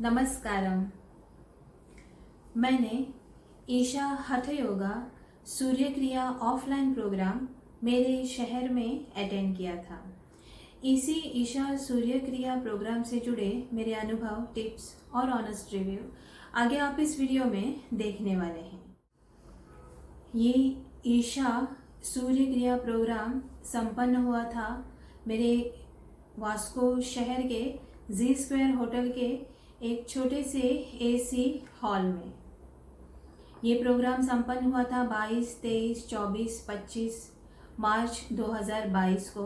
नमस्कारम। मैंने ईशा हठ योगा सूर्य क्रिया ऑफलाइन प्रोग्राम मेरे शहर में अटेंड किया था। इसी ईशा सूर्य क्रिया प्रोग्राम से जुड़े मेरे अनुभव, टिप्स और ऑनेस्ट रिव्यू आगे आप इस वीडियो में देखने वाले हैं। ये ईशा सूर्य क्रिया प्रोग्राम संपन्न हुआ था मेरे वास्को शहर के जी स्क्वायर होटल के एक छोटे से एसी हॉल में। ये प्रोग्राम संपन्न हुआ था 22, 23, 24, 25 मार्च 2022 को।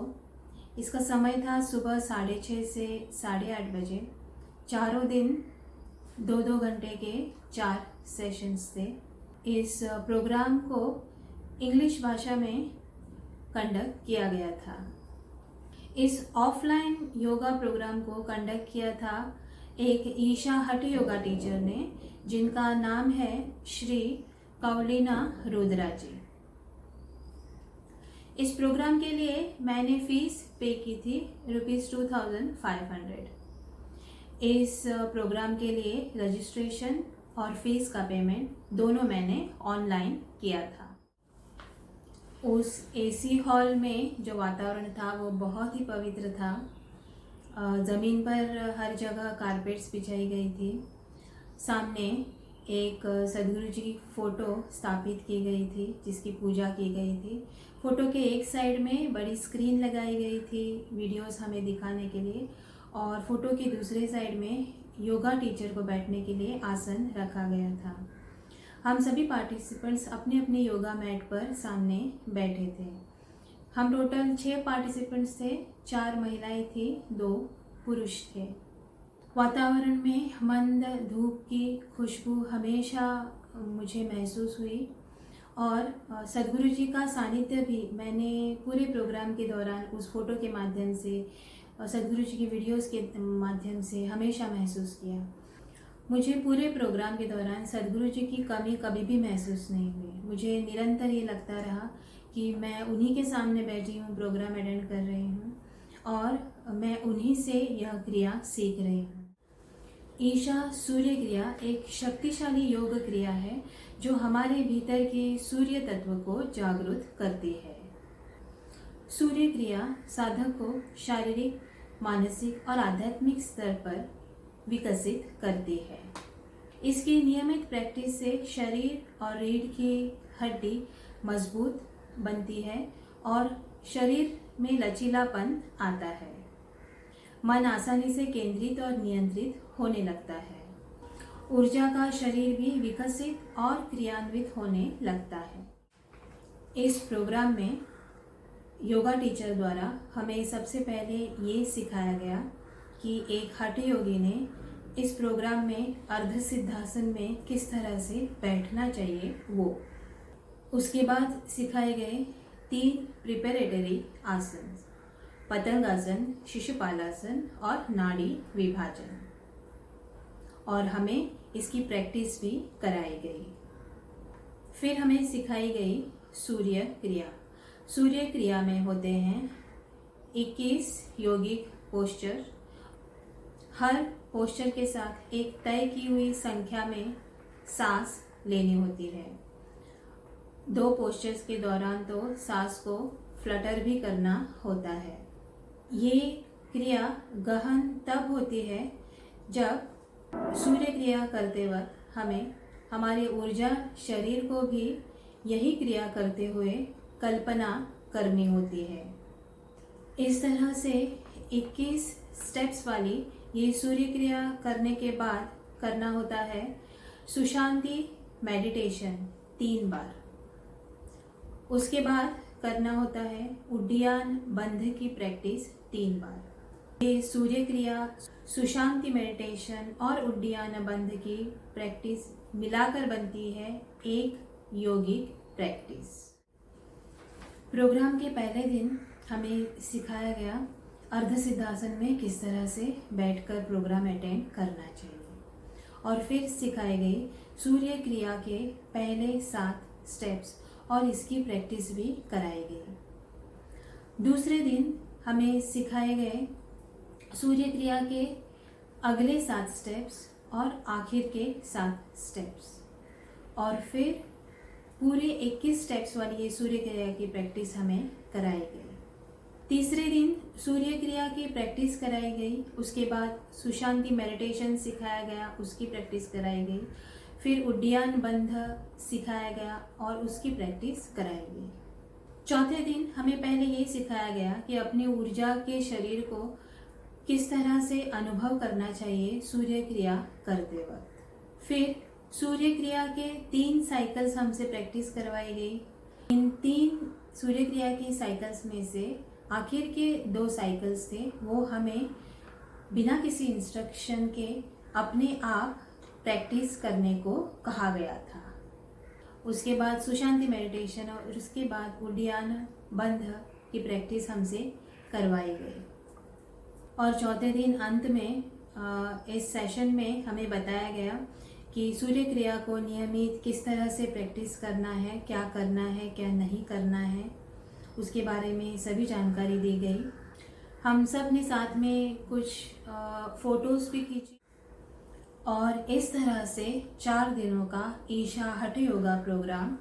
इसका समय था सुबह 6:30 से 8:30 बजे। चारों दिन 2-2 घंटे के 4 सेशंस थे। इस प्रोग्राम को इंग्लिश भाषा में कंडक्ट किया गया था। इस ऑफलाइन योगा प्रोग्राम को कंडक्ट किया था एक ईशा हठ योगा टीचर ने, जिनका नाम है श्री कवलिना रुद्रा जी। इस प्रोग्राम के लिए मैंने फीस पे की थी ₹2500। इस प्रोग्राम के लिए रजिस्ट्रेशन और फीस का पेमेंट दोनों मैंने ऑनलाइन किया था। उस एसी हॉल में जो वातावरण था वो बहुत ही पवित्र था। ज़मीन पर हर जगह कारपेट्स बिछाई गई थी। सामने एक सदगुरु जी की फ़ोटो स्थापित की गई थी जिसकी पूजा की गई थी। फ़ोटो के एक साइड में बड़ी स्क्रीन लगाई गई थी वीडियोस हमें दिखाने के लिए, और फ़ोटो के दूसरे साइड में योगा टीचर को बैठने के लिए आसन रखा गया था। हम सभी पार्टिसिपेंट्स अपने अपने योगा मैट पर सामने बैठे थे। हम टोटल 6 पार्टिसिपेंट्स थे। 4 महिलाएं थी, 2 पुरुष थे। वातावरण में मंद धूप की खुशबू हमेशा मुझे महसूस हुई, और सदगुरु जी का सानिध्य भी मैंने पूरे प्रोग्राम के दौरान उस फोटो के माध्यम से और सदगुरु जी की वीडियोस के माध्यम से हमेशा महसूस किया। मुझे पूरे प्रोग्राम के दौरान सदगुरु जी की कमी कभी भी महसूस नहीं हुई। मुझे निरंतर ये लगता रहा कि मैं उन्हीं के सामने बैठी हूँ, प्रोग्राम अटेंड कर रही हूँ और मैं उन्हीं से यह क्रिया सीख रही हूँ। ईशा सूर्य क्रिया एक शक्तिशाली योग क्रिया है जो हमारे भीतर के सूर्य तत्व को जागृत करती है। सूर्य क्रिया साधक को शारीरिक, मानसिक और आध्यात्मिक स्तर पर विकसित करती है। इसकी नियमित प्रैक्टिस से शरीर और रीढ़ की हड्डी मजबूत बनती है और शरीर में लचीलापन आता है। मन आसानी से केंद्रित और नियंत्रित होने लगता है। ऊर्जा का शरीर भी विकसित और क्रियान्वित होने लगता है। इस प्रोग्राम में योगा टीचर द्वारा हमें सबसे पहले ये सिखाया गया कि एक हठ योगी ने इस प्रोग्राम में अर्ध सिद्धासन में किस तरह से बैठना चाहिए वो। उसके बाद सिखाए गए 3 प्रिपरेटरी आसन, पतंगासन, शिशुपालासन और नाड़ी विभाजन, और हमें इसकी प्रैक्टिस भी कराई गई। फिर हमें सिखाई गई सूर्य क्रिया। सूर्य क्रिया में होते हैं 21 यौगिक पोस्चर। हर पोस्चर के साथ एक तय की हुई संख्या में सांस लेनी होती है। 2 पोस्चर्स के दौरान तो सांस को फ्लटर भी करना होता है। ये क्रिया गहन तब होती है जब सूर्य क्रिया करते वक्त हमें हमारी ऊर्जा शरीर को भी यही क्रिया करते हुए कल्पना करनी होती है। इस तरह से 21 स्टेप्स वाली ये सूर्य क्रिया करने के बाद करना होता है सुशांति मेडिटेशन 3 बार। उसके बाद करना होता है उड्डयन बंध की प्रैक्टिस 3 बार। ये सूर्य क्रिया, सुशांति मेडिटेशन और उड्डयन बंध की प्रैक्टिस मिलाकर बनती है एक योगिक प्रैक्टिस। प्रोग्राम के पहले दिन हमें सिखाया गया अर्ध सिद्धासन में किस तरह से बैठकर प्रोग्राम अटेंड करना चाहिए, और फिर सिखाई गई सूर्य क्रिया के पहले 7 स्टेप्स और इसकी प्रैक्टिस भी कराई गई। दूसरे दिन हमें सिखाए गए सूर्य क्रिया के अगले 7 स्टेप्स और आखिर के 7 स्टेप्स। और फिर पूरे 21 स्टेप्स वाली ये सूर्य क्रिया की प्रैक्टिस हमें कराई गई। तीसरे दिन सूर्य क्रिया की प्रैक्टिस कराई गई, उसके बाद सुशांति मेडिटेशन सिखाया गया, उसकी प्रैक्टिस कराई गई। फिर उड्डयन बंध सिखाया गया और उसकी प्रैक्टिस कराई गई। चौथे दिन हमें पहले ये सिखाया गया कि अपनी ऊर्जा के शरीर को किस तरह से अनुभव करना चाहिए सूर्य क्रिया करते वक्त। फिर सूर्य क्रिया के 3 साइकिल्स हमसे प्रैक्टिस करवाई गई। इन 3 सूर्य क्रिया के साइकिल्स में से आखिर के 2 साइकिल्स थे, वो हमें बिना किसी इंस्ट्रक्शन के अपने आप प्रैक्टिस करने को कहा गया था। उसके बाद सुशांति मेडिटेशन और उसके बाद उड्डयन बंध की प्रैक्टिस हमसे करवाई गई। और चौथे दिन अंत में इस सेशन में हमें बताया गया कि सूर्य क्रिया को नियमित किस तरह से प्रैक्टिस करना है, क्या करना है, क्या नहीं करना है, उसके बारे में सभी जानकारी दी गई। हम सब ने साथ में कुछ फ़ोटोज़ भी खींची और इस तरह से 4 दिनों का ईशा हठ योगा प्रोग्राम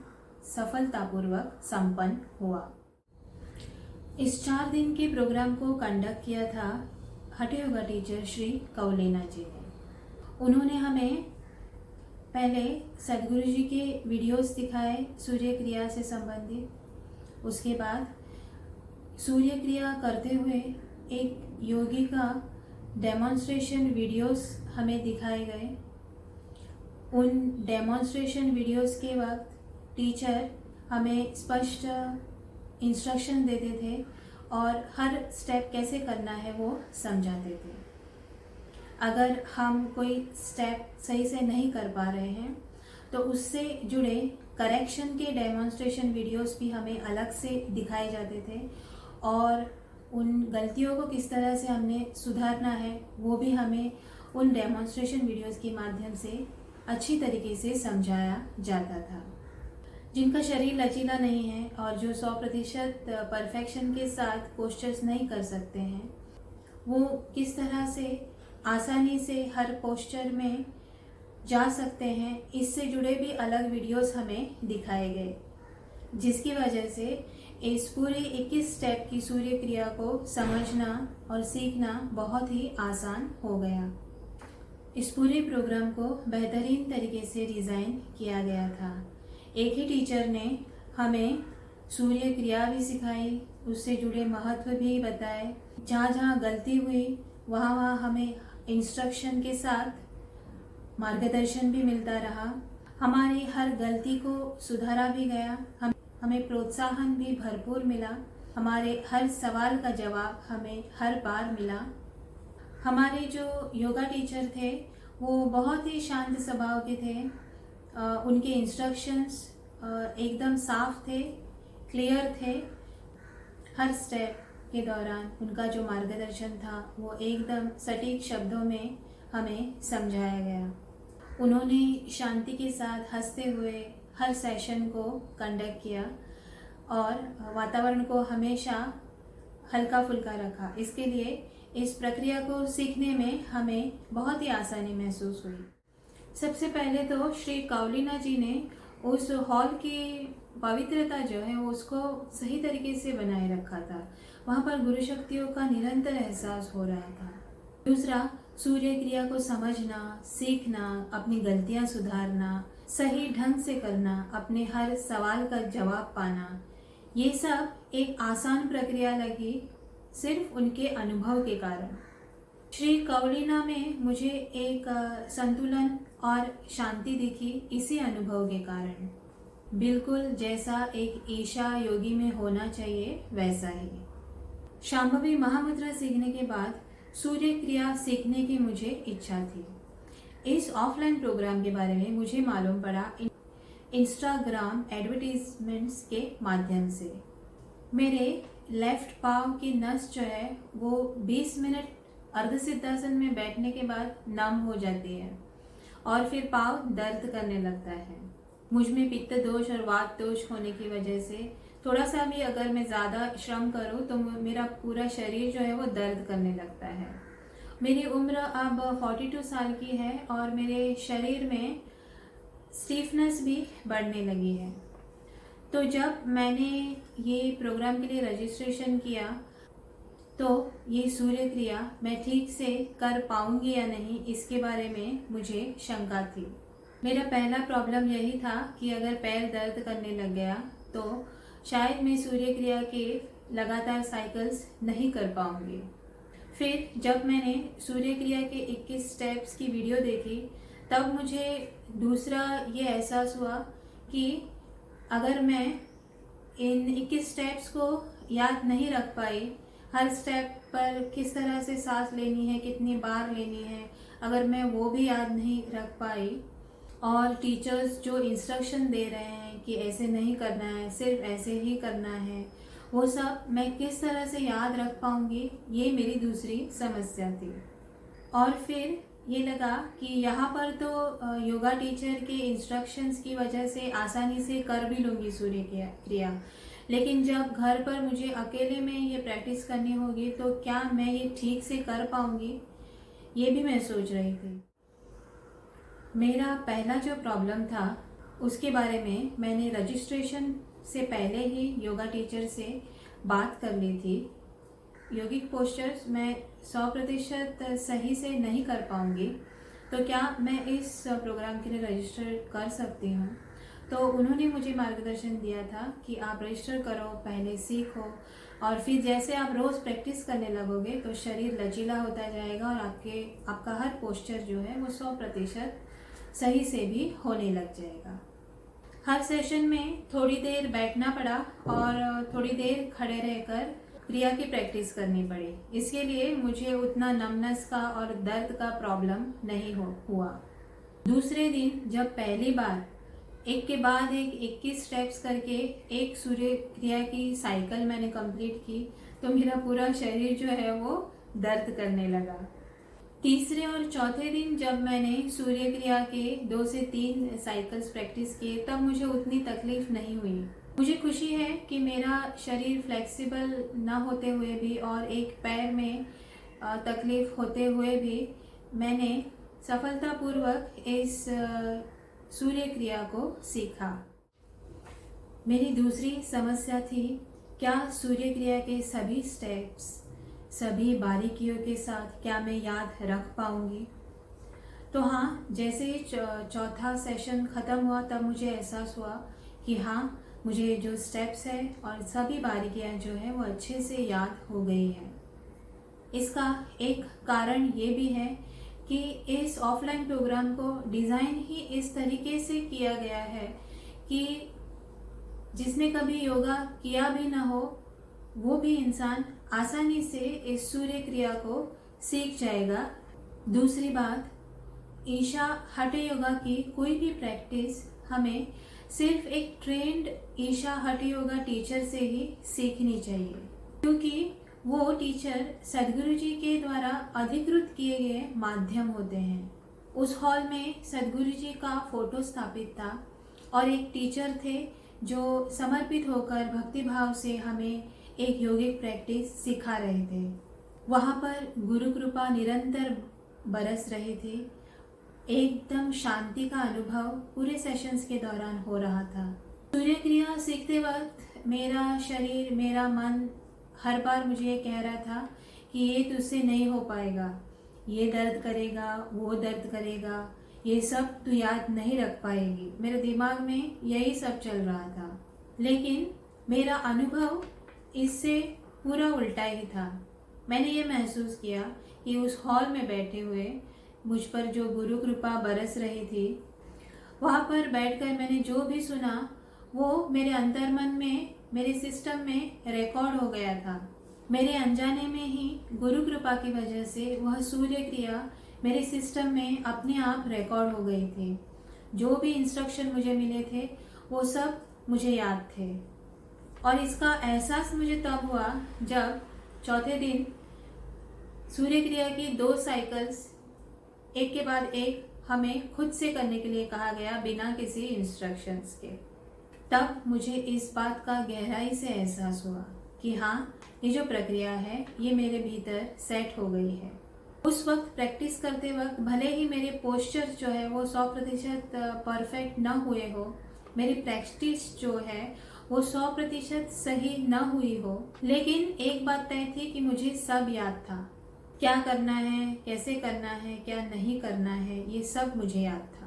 सफलतापूर्वक संपन्न हुआ। इस 4 दिन के प्रोग्राम को कंडक्ट किया था हठ योगा टीचर श्री कौलिना जी ने। उन्होंने हमें पहले सदगुरु जी के वीडियोस दिखाए सूर्य क्रिया से संबंधित। उसके बाद सूर्य क्रिया करते हुए एक योगी का डेमोन्स्ट्रेशन वीडियोस हमें दिखाए गए। उन डेमोन्स्ट्रेशन वीडियोस के वक्त टीचर हमें स्पष्ट इंस्ट्रक्शन देते थे और हर स्टेप कैसे करना है वो समझाते थे। अगर हम कोई स्टेप सही से नहीं कर पा रहे हैं तो उससे जुड़े करेक्शन के डेमोन्स्ट्रेशन वीडियोस भी हमें अलग से दिखाए जाते थे और उन गलतियों को किस तरह से हमने सुधारना है वो भी हमें उन डेमोन्स्ट्रेशन वीडियोस के माध्यम से अच्छी तरीके से समझाया जाता था। जिनका शरीर लचीला नहीं है और जो 100% परफेक्शन के साथ पोस्चर्स नहीं कर सकते हैं, वो किस तरह से आसानी से हर पोस्चर में जा सकते हैं, इससे जुड़े भी अलग वीडियोस हमें दिखाए गए, जिसकी वजह से इस पूरे 21 स्टेप की सूर्य क्रिया को समझना और सीखना बहुत ही आसान हो गया। इस पूरे प्रोग्राम को बेहतरीन तरीके से डिज़ाइन किया गया था। एक ही टीचर ने हमें सूर्य क्रिया भी सिखाई, उससे जुड़े महत्व भी बताए। जहाँ जहाँ गलती हुई वहाँ वहाँ हमें इंस्ट्रक्शन के साथ मार्गदर्शन भी मिलता रहा। हमारी हर गलती को सुधारा भी गया। हमें प्रोत्साहन भी भरपूर मिला। हमारे हर सवाल का जवाब हमें हर बार मिला। हमारे जो योगा टीचर थे वो बहुत ही शांत स्वभाव के थे। उनके इंस्ट्रक्शंस एकदम साफ थे, क्लियर थे। हर स्टेप के दौरान उनका जो मार्गदर्शन था वो एकदम सटीक शब्दों में हमें समझाया गया। उन्होंने शांति के साथ हंसते हुए हर सेशन को कंडक्ट किया और वातावरण को हमेशा हल्का फुल्का रखा। इसके लिए इस प्रक्रिया को सीखने में हमें बहुत ही आसानी महसूस हुई। सबसे पहले तो श्री कौलिना जी ने उस हॉल की पवित्रता जो है उसको सही तरीके से बनाए रखा था। वहाँ पर गुरु शक्तियों का निरंतर एहसास हो रहा था। दूसरा, सूर्य क्रिया को समझना, सीखना, अपनी गलतियाँ सुधारना, सही ढंग से करना, अपने हर सवाल का जवाब पाना, ये सब एक आसान प्रक्रिया लगी सिर्फ उनके अनुभव के कारण। श्री कौलिना में मुझे एक संतुलन और शांति दिखी इसी अनुभव के कारण। बिल्कुल जैसा एक ईशा योगी में होना चाहिए वैसा ही। शांभवी महामुद्रा सीखने के बाद सूर्य क्रिया सीखने की मुझे इच्छा थी। इस ऑफलाइन प्रोग्राम के बारे में मुझे मालूम पड़ा इंस्टाग्राम एडवर्टीजमेंट्स के माध्यम से। मेरे लेफ्ट पाँव की नस जो है वो 20 मिनट अर्ध सिद्धासन में बैठने के बाद नम हो जाती है और फिर पाँव दर्द करने लगता है। मुझ में पित्त दोष और वात दोष होने की वजह से थोड़ा सा भी अगर मैं ज़्यादा श्रम करूँ तो मेरा पूरा शरीर जो है वो दर्द करने लगता है। मेरी उम्र अब 42 साल की है और मेरे शरीर में स्टीफनेस भी बढ़ने लगी है। तो जब मैंने ये प्रोग्राम के लिए रजिस्ट्रेशन किया तो ये सूर्य क्रिया मैं ठीक से कर पाऊंगी या नहीं, इसके बारे में मुझे शंका थी। मेरा पहला प्रॉब्लम यही था कि अगर पैर दर्द करने लग गया तो शायद मैं सूर्य क्रिया के लगातार साइकिल्स नहीं कर पाऊंगी। फिर जब मैंने सूर्य क्रिया के 21 स्टेप्स की वीडियो देखी तब मुझे दूसरा ये एहसास हुआ कि अगर मैं इन 21 स्टेप्स को याद नहीं रख पाई, हर स्टेप पर किस तरह से सांस लेनी है, कितनी बार लेनी है, अगर मैं वो भी याद नहीं रख पाई और टीचर्स जो इंस्ट्रक्शन दे रहे हैं कि ऐसे नहीं करना है, सिर्फ ऐसे ही करना है, वो सब मैं किस तरह से याद रख पाऊंगी, ये मेरी दूसरी समस्या थी। और फिर ये लगा कि यहाँ पर तो योगा टीचर के इंस्ट्रक्शंस की वजह से आसानी से कर भी लूँगी सूर्य क्रिया, लेकिन जब घर पर मुझे अकेले में ये प्रैक्टिस करनी होगी तो क्या मैं ये ठीक से कर पाऊँगी, ये भी मैं सोच रही थी। मेरा पहला जो प्रॉब्लम था उसके बारे में मैंने रजिस्ट्रेशन से पहले ही योगा टीचर से बात कर ली थी। योगिक पोस्चर्स मैं 100% सही से नहीं कर पाऊँगी, तो क्या मैं इस प्रोग्राम के लिए रजिस्टर कर सकती हूँ? तो उन्होंने मुझे मार्गदर्शन दिया था कि आप रजिस्टर करो, पहले सीखो और फिर जैसे आप रोज़ प्रैक्टिस करने लगोगे तो शरीर लचीला होता जाएगा और आपका हर पोस्चर जो है वो 100% सही से भी होने लग जाएगा। हर सेशन में थोड़ी देर बैठना पड़ा और थोड़ी देर खड़े रहकर क्रिया की प्रैक्टिस करनी पड़ी। इसके लिए मुझे उतना नमनेस का और दर्द का प्रॉब्लम नहीं हुआ। दूसरे दिन जब पहली बार एक के बाद एक 21 स्टेप्स करके एक सूर्य क्रिया की साइकिल मैंने कंप्लीट की तो मेरा पूरा शरीर जो है वो दर्द करने लगा। तीसरे और चौथे दिन जब मैंने सूर्य क्रिया के 2 से 3 साइकिल्स प्रैक्टिस किए तब मुझे उतनी तकलीफ नहीं हुई। मुझे खुशी है कि मेरा शरीर फ्लेक्सिबल ना होते हुए भी और एक पैर में तकलीफ होते हुए भी मैंने सफलतापूर्वक इस सूर्य क्रिया को सीखा। मेरी दूसरी समस्या थी, क्या सूर्य क्रिया के सभी स्टेप्स सभी बारीकियों के साथ क्या मैं याद रख पाऊंगी? तो हाँ, जैसे ही चौथा सेशन ख़त्म हुआ तब मुझे एहसास हुआ कि हाँ, मुझे जो स्टेप्स है और सभी बारीकियाँ जो है वो अच्छे से याद हो गई हैं। इसका एक कारण ये भी है कि इस ऑफलाइन प्रोग्राम को डिज़ाइन ही इस तरीके से किया गया है कि जिसने कभी योगा किया भी ना हो वो भी इंसान आसानी से इस सूर्य क्रिया को सीख जाएगा। दूसरी बात, ईशा हठ योगा की कोई भी प्रैक्टिस हमें सिर्फ एक ट्रेंड ईशा हठ योगा टीचर से ही सीखनी चाहिए, क्योंकि वो टीचर सद्गुरु जी के द्वारा अधिकृत किए गए माध्यम होते हैं। उस हॉल में सद्गुरु जी का फोटो स्थापित था और एक टीचर थे जो समर्पित होकर भक्तिभाव से हमें एक योगिक प्रैक्टिस सिखा रहे थे। वहाँ पर गुरु कृपा निरंतर बरस रही थी। एकदम शांति का अनुभव पूरे सेशंस के दौरान हो रहा था। सूर्य क्रिया सीखते वक्त मेरा शरीर, मेरा मन हर बार मुझे ये कह रहा था कि ये तुझसे नहीं हो पाएगा, ये दर्द करेगा, वो दर्द करेगा, ये सब तू याद नहीं रख पाएगी। मेरे दिमाग में यही सब चल रहा था, लेकिन मेरा अनुभव इससे पूरा उल्टा ही था। मैंने ये महसूस किया कि उस हॉल में बैठे हुए मुझ पर जो गुरु कृपा बरस रही थी, वहाँ पर बैठकर मैंने जो भी सुना वो मेरे अंतर्मन में, मेरे सिस्टम में रिकॉर्ड हो गया था। मेरे अनजाने में ही गुरु कृपा की वजह से वह सूर्य क्रिया मेरे सिस्टम में अपने आप रिकॉर्ड हो गई थी। जो भी इंस्ट्रक्शन मुझे मिले थे वो सब मुझे याद थे और इसका एहसास मुझे तब हुआ जब चौथे दिन सूर्य क्रिया की 2 साइकिल्स एक के बाद एक हमें खुद से करने के लिए कहा गया बिना किसी इंस्ट्रक्शंस के। तब मुझे इस बात का गहराई से एहसास हुआ कि हाँ, ये जो प्रक्रिया है ये मेरे भीतर सेट हो गई है। उस वक्त प्रैक्टिस करते वक्त भले ही मेरे पोस्चर जो है वो 100% परफेक्ट न हुए हो, मेरी प्रैक्टिस जो है वो 100% सही न हुई हो, लेकिन एक बात तय थी कि मुझे सब याद था। क्या करना है, कैसे करना है, क्या नहीं करना है, ये सब मुझे याद था।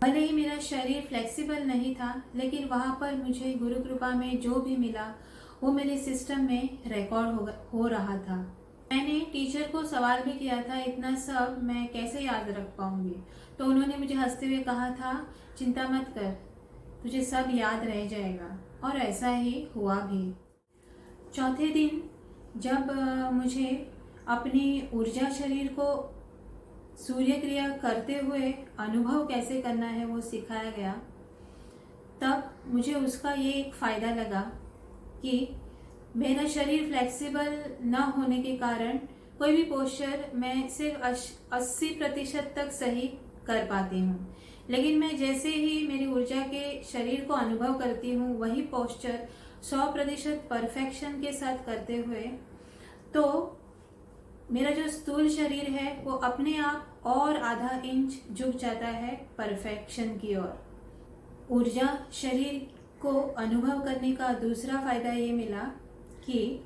भले ही मेरा शरीर फ्लेक्सिबल नहीं था, लेकिन वहाँ पर मुझे गुरु कृपा में जो भी मिला वो मेरे सिस्टम में रिकॉर्ड हो रहा था। मैंने टीचर को सवाल भी किया था, इतना सब मैं कैसे याद रख पाऊंगी। तो उन्होंने मुझे हंसते हुए कहा था, चिंता मत कर, तुझे सब याद रह जाएगा। और ऐसा ही हुआ भी। चौथे दिन जब मुझे अपनी ऊर्जा शरीर को सूर्य क्रिया करते हुए अनुभव कैसे करना है वो सिखाया गया, तब मुझे उसका ये एक फ़ायदा लगा कि मेरा शरीर फ्लेक्सिबल न होने के कारण कोई भी पोस्चर मैं सिर्फ 80% तक सही कर पाती हूँ, लेकिन मैं जैसे ही मेरी ऊर्जा के शरीर को अनुभव करती हूँ वही पोस्चर 100% परफेक्शन के साथ करते हुए, तो मेरा जो स्थूल शरीर है वो अपने आप और आधा इंच झुक जाता है परफेक्शन की ओर। ऊर्जा शरीर को अनुभव करने का दूसरा फायदा ये मिला कि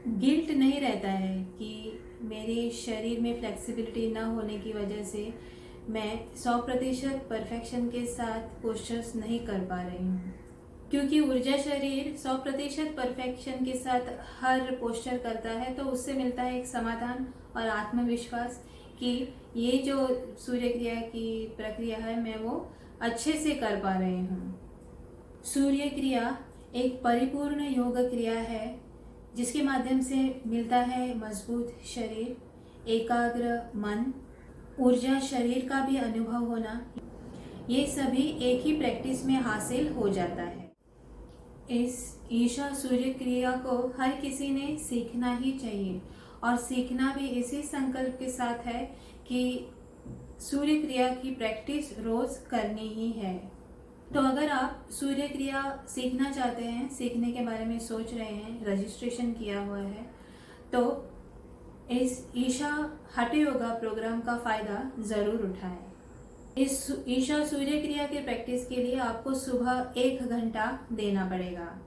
गिल्ट नहीं रहता है कि मेरे शरीर में फ्लेक्सिबिलिटी ना होने की वजह से मैं 100% परफेक्शन के साथ पोस्चर्स नहीं कर पा रही हूँ, क्योंकि ऊर्जा शरीर 100% परफेक्शन के साथ हर पोस्चर करता है, तो उससे मिलता है एक समाधान और आत्मविश्वास कि ये जो सूर्य क्रिया की प्रक्रिया है मैं वो अच्छे से कर पा रही हूँ। सूर्य क्रिया एक परिपूर्ण योग क्रिया है जिसके माध्यम से मिलता है मजबूत शरीर, एकाग्र मन, ऊर्जा शरीर का भी अनुभव होना। ये सभी एक ही प्रैक्टिस में हासिल हो जाता है। इस ईशा सूर्य क्रिया को हर किसी ने सीखना ही चाहिए, और सीखना भी इसी संकल्प के साथ है कि सूर्य क्रिया की प्रैक्टिस रोज करनी ही है। तो अगर आप सूर्य क्रिया सीखना चाहते हैं, सीखने के बारे में सोच रहे हैं, रजिस्ट्रेशन किया हुआ है, तो इस ईशा हठ योगा प्रोग्राम का फ़ायदा ज़रूर उठाएं। इस ईशा सूर्य क्रिया की प्रैक्टिस के लिए आपको सुबह 1 घंटा देना पड़ेगा।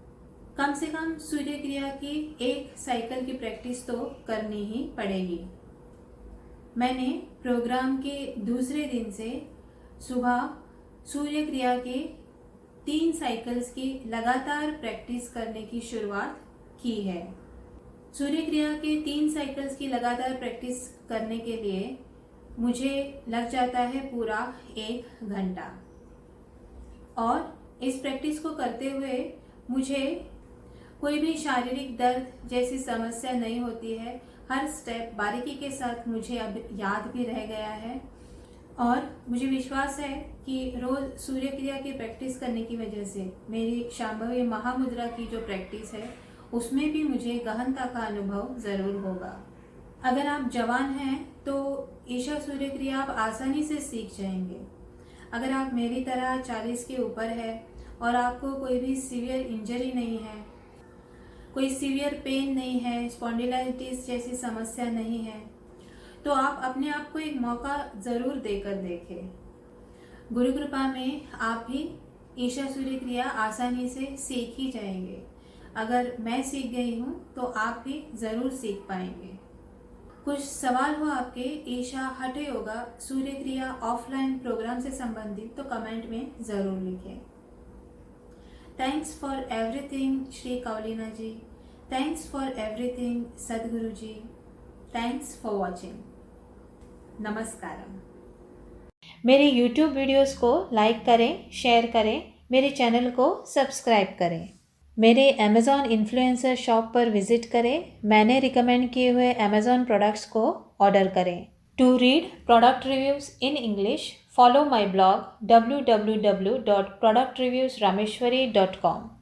कम से कम सूर्य क्रिया की 1 साइकिल की प्रैक्टिस तो करनी ही पड़ेगी। मैंने प्रोग्राम के दूसरे दिन से सुबह सूर्य क्रिया के 3 साइकिल्स की लगातार प्रैक्टिस करने की शुरुआत की है। सूर्य क्रिया के 3 साइकिल्स की लगातार प्रैक्टिस करने के लिए मुझे लग जाता है पूरा 1 घंटा, और इस प्रैक्टिस को करते हुए मुझे कोई भी शारीरिक दर्द जैसी समस्या नहीं होती है। हर स्टेप बारीकी के साथ मुझे अब याद भी रह गया है, और मुझे विश्वास है कि रोज सूर्य क्रिया की प्रैक्टिस करने की वजह से मेरी शांभवी महामुद्रा की जो प्रैक्टिस है उसमें भी मुझे गहनता का अनुभव ज़रूर होगा। अगर आप जवान हैं तो ईशा सूर्य क्रिया आप आसानी से सीख जाएंगे। अगर आप मेरी तरह 40 के ऊपर है और आपको कोई भी सीवियर इंजरी नहीं है, कोई सीवियर पेन नहीं है, स्पॉन्डिलाइटिस जैसी समस्या नहीं है, तो आप अपने आप को एक मौका ज़रूर देकर देखें। गुरु कृपा में आप भी ईशा सूर्य क्रिया आसानी से सीख ही जाएंगे। अगर मैं सीख गई हूँ तो आप भी ज़रूर सीख पाएंगे। कुछ सवाल हो आपके ईशा हठ योगा सूर्य क्रिया ऑफलाइन प्रोग्राम से संबंधित तो कमेंट में ज़रूर लिखें। Thanks for everything Shri Kaulina ji, thanks for everything Sadhguru ji, thanks for watching. नमस्कारम। मेरे YouTube वीडियोस को लाइक करें, शेयर करें, मेरे चैनल को सब्सक्राइब करें। मेरे Amazon इन्फ्लुएंसर शॉप पर विजिट करें, मैंने रिकमेंड किए हुए Amazon प्रोडक्ट्स को ऑर्डर करें। To read product reviews in English, follow my blog www.productreviewsrameshwari.com।